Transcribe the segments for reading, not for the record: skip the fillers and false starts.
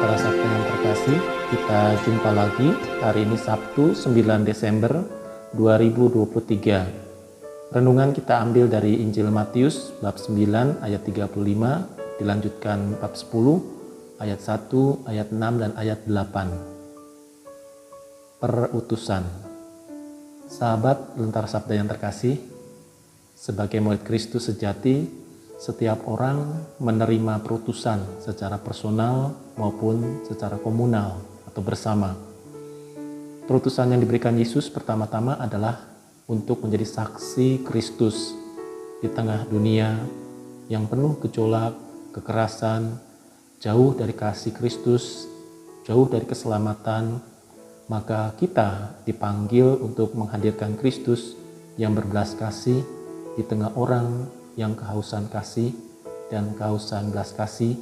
Lentera Sabda yang terkasih, kita jumpa lagi hari ini Sabtu 9 Desember 2023. Renungan kita ambil dari Injil Matius bab 9 ayat 35, dilanjutkan bab 10 ayat 1, ayat 6 dan ayat 8. Perutusan. Sahabat Lentera Sabda yang terkasih, sebagai murid Kristus sejati, setiap orang menerima perutusan secara personal maupun secara komunal atau bersama. Perutusan yang diberikan Yesus pertama-tama adalah untuk menjadi saksi Kristus di tengah dunia yang penuh gejolak, kekerasan, jauh dari kasih Kristus, jauh dari keselamatan. Maka kita dipanggil untuk menghadirkan Kristus yang berbelas kasih di tengah orang yang kehausan kasih dan kehausan belas kasih,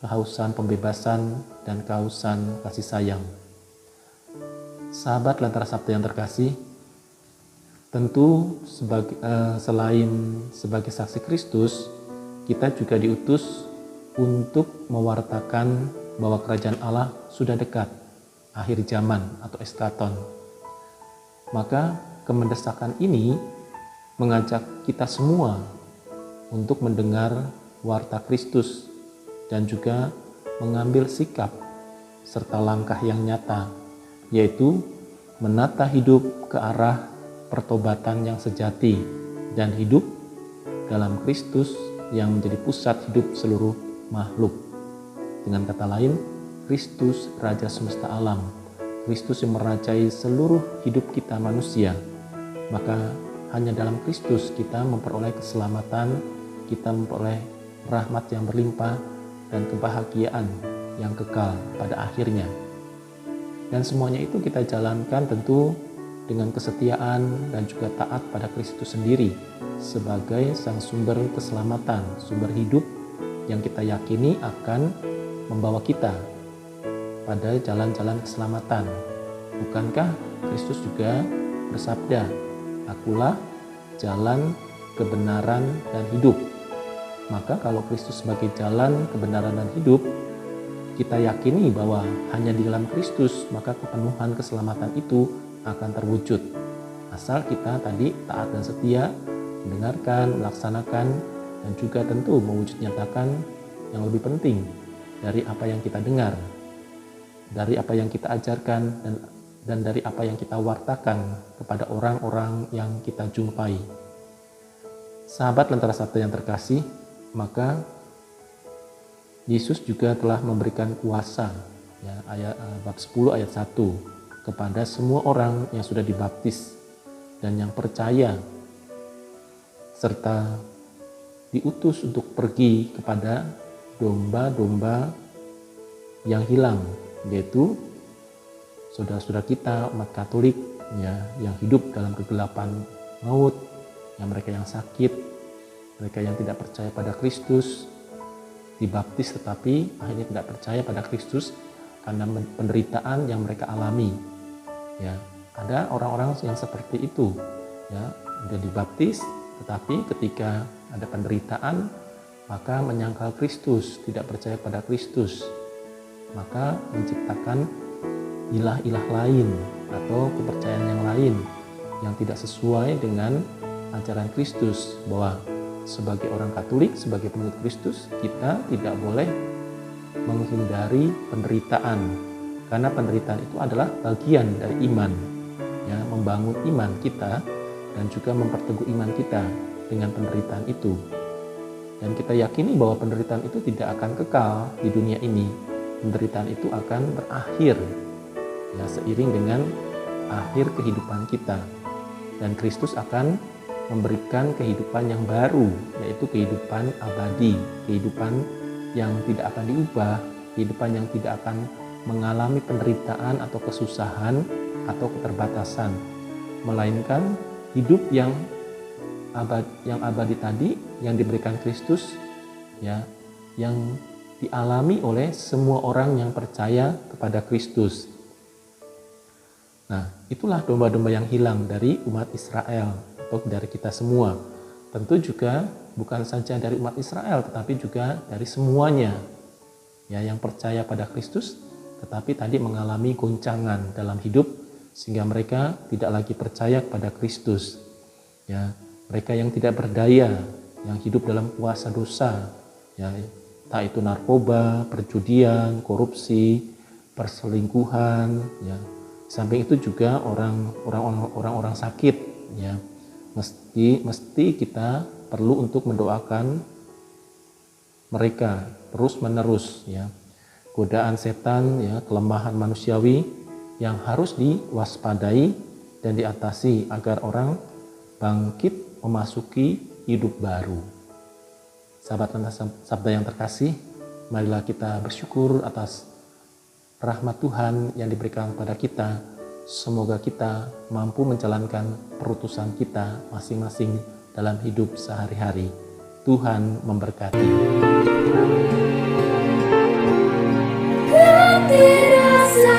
kehausan pembebasan dan kehausan kasih sayang. Sahabat Lentera Sabda yang terkasih, tentu selain sebagai saksi Kristus, kita juga diutus untuk mewartakan bahwa kerajaan Allah sudah dekat, akhir zaman atau eskaton. Maka kemendesakan ini mengajak kita semua untuk mendengar warta Kristus dan juga mengambil sikap serta langkah yang nyata, yaitu menata hidup ke arah pertobatan yang sejati dan hidup dalam Kristus yang menjadi pusat hidup seluruh makhluk. Dengan kata lain, Kristus Raja semesta alam, Kristus yang merajai seluruh hidup kita manusia. Maka hanya dalam Kristus kita memperoleh keselamatan, kita memperoleh rahmat yang berlimpah dan kebahagiaan yang kekal pada akhirnya. Dan semuanya itu kita jalankan tentu dengan kesetiaan dan juga taat pada Kristus sendiri sebagai sang sumber keselamatan, sumber hidup yang kita yakini akan membawa kita pada jalan-jalan keselamatan. Bukankah Kristus juga bersabda, "Akulah jalan, kebenaran, dan hidup." Maka kalau Kristus sebagai jalan, kebenaran, dan hidup, kita yakini bahwa hanya di dalam Kristus maka kepenuhan keselamatan itu akan terwujud. Asal kita tadi taat dan setia, mendengarkan, melaksanakan, dan juga tentu mewujud nyatakan yang lebih penting dari apa yang kita dengar, dari apa yang kita ajarkan, dan dari apa yang kita wartakan kepada orang-orang yang kita jumpai. Sahabat Lentera Sabda yang terkasih, maka Yesus juga telah memberikan kuasa, bab 10 ayat 1, kepada semua orang yang sudah dibaptis dan yang percaya, serta diutus untuk pergi kepada domba-domba yang hilang, yaitu saudara-saudara kita umat Katolik yang hidup dalam kegelapan maut, yang mereka yang sakit, mereka yang tidak percaya pada Kristus, dibaptis tetapi akhirnya tidak percaya pada Kristus karena penderitaan yang mereka alami. Ada orang-orang yang seperti itu, sudah dibaptis tetapi ketika ada penderitaan maka menyangkal Kristus, tidak percaya pada Kristus, maka menciptakan ilah-ilah lain atau kepercayaan yang lain yang tidak sesuai dengan ajaran Kristus. Bahwa sebagai orang Katolik, sebagai pengikut Kristus, kita tidak boleh menghindari penderitaan, karena penderitaan itu adalah bagian dari iman, membangun iman kita dan juga memperteguh iman kita dengan penderitaan itu. Dan kita yakini bahwa penderitaan itu tidak akan kekal di dunia ini. Penderitaan itu akan berakhir seiring dengan akhir kehidupan kita, dan Kristus akan memberikan kehidupan yang baru, yaitu kehidupan abadi, kehidupan yang tidak akan diubah, kehidupan yang tidak akan mengalami penderitaan atau kesusahan atau keterbatasan, melainkan hidup yang abadi tadi yang diberikan Kristus, yang dialami oleh semua orang yang percaya kepada Kristus. Nah, itulah domba-domba yang hilang dari umat Israel atau dari kita semua. Tentu juga bukan saja dari umat Israel, tetapi juga dari semuanya. ya, yang percaya pada Kristus, tetapi tadi mengalami goncangan dalam hidup sehingga mereka tidak lagi percaya kepada Kristus. Ya, mereka yang tidak berdaya, yang hidup dalam kuasa dosa, ya, entah itu narkoba, perjudian, korupsi, perselingkuhan, ya. Samping itu juga orang-orang sakit, ya. Mesti kita perlu untuk mendoakan mereka terus-menerus, ya. Godaan setan, ya, kelemahan manusiawi yang harus diwaspadai dan diatasi agar orang bangkit memasuki hidup baru. Sahabat Sabda yang terkasih, marilah kita bersyukur atas rahmat Tuhan yang diberikan kepada kita. Semoga kita mampu menjalankan perutusan kita masing-masing dalam hidup sehari-hari. Tuhan memberkati. Hati rasa